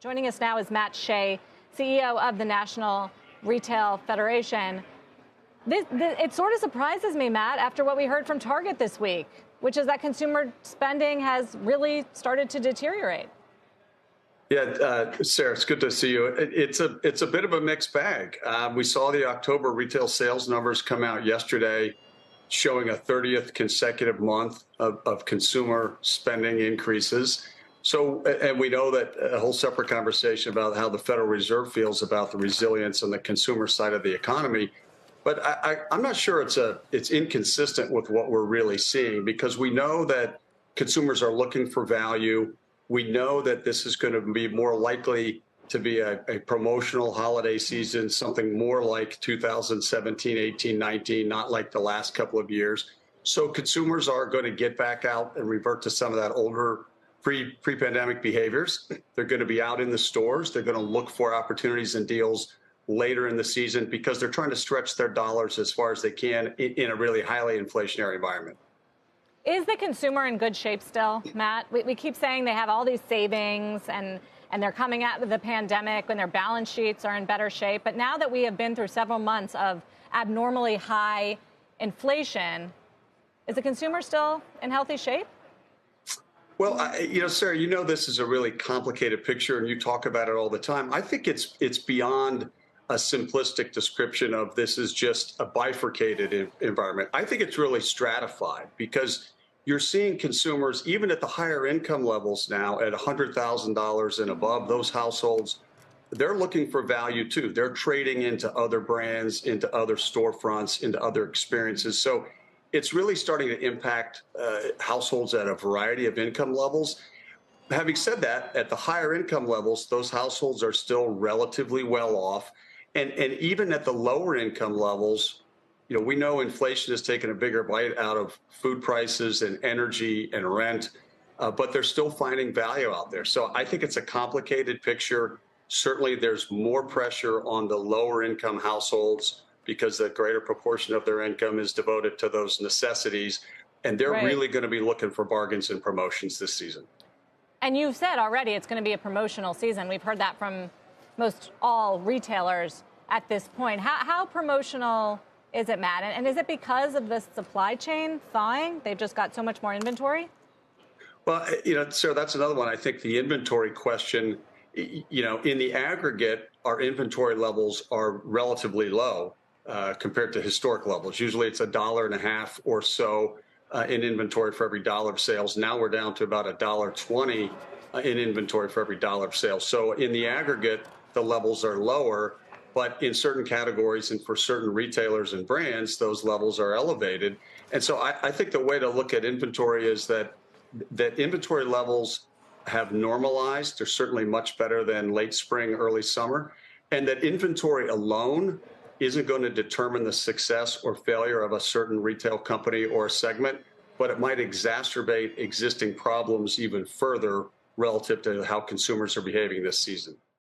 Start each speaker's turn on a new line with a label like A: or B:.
A: Joining us now is Matt Shay, CEO of the National Retail Federation. It sort of surprises me, Matt, after what we heard from Target this week, which is that consumer spending has really started to deteriorate.
B: Yeah, Sarah, it's good to see you. It's a bit of a mixed bag. We saw the October retail sales numbers come out yesterday, showing a 30th consecutive month of consumer spending increases. So, and we know that a whole separate conversation about how the Federal Reserve feels about the resilience on the consumer side of the economy. But I'm not sure it's inconsistent with what we're really seeing, because we know that consumers are looking for value. We know that this is going to be more likely to be a promotional holiday season, something more like 2017, 18, 19, not like the last couple of years. So consumers are going to get back out and revert to some of that older pre-pandemic behaviors. They're going to be out in the stores. They're going to look for opportunities and deals later in the season because they're trying to stretch their dollars as far as they can in a really highly inflationary environment.
A: Is the consumer in good shape still, Matt? We keep saying they have all these savings and they're coming out of the pandemic when their balance sheets are in better shape. But now that we have been through several months of abnormally high inflation, is the consumer still in healthy shape?
B: Well, Sarah, this is a really complicated picture, and you talk about it all the time. I think it's beyond a simplistic description of this is just a bifurcated environment. I think it's really stratified, because you're seeing consumers, even at the higher income levels now, at $100,000 and above, those households, they're looking for value too. They're trading into other brands, into other storefronts, into other experiences. So it's really starting to impact households at a variety of income levels. Having said that, at the higher income levels, those households are still relatively well off. And even at the lower income levels, we know inflation has taken a bigger bite out of food prices and energy and rent, but they're still finding value out there. So I think it's a complicated picture. Certainly, there's more pressure on the lower income households because the greater proportion of their income is devoted to those necessities. And they're really going to be looking for bargains and promotions this season.
A: And you've said already it's going to be a promotional season. We've heard that from most all retailers at this point. How promotional is it, Matt? And is it because of the supply chain thawing? They've just got so much more inventory?
B: Well, Sarah, that's another one. I think the inventory question, in the aggregate, our inventory levels are relatively low compared to historic levels. Usually it's $1.50 or so in inventory for every dollar of sales. Now we're down to about $1.20 in inventory for every dollar of sales. So in the aggregate, the levels are lower, but in certain categories and for certain retailers and brands, those levels are elevated. And so I think the way to look at inventory is that inventory levels have normalized. They're certainly much better than late spring, early summer, and that inventory alone isn't going to determine the success or failure of a certain retail company or a segment, but it might exacerbate existing problems even further relative to how consumers are behaving this season.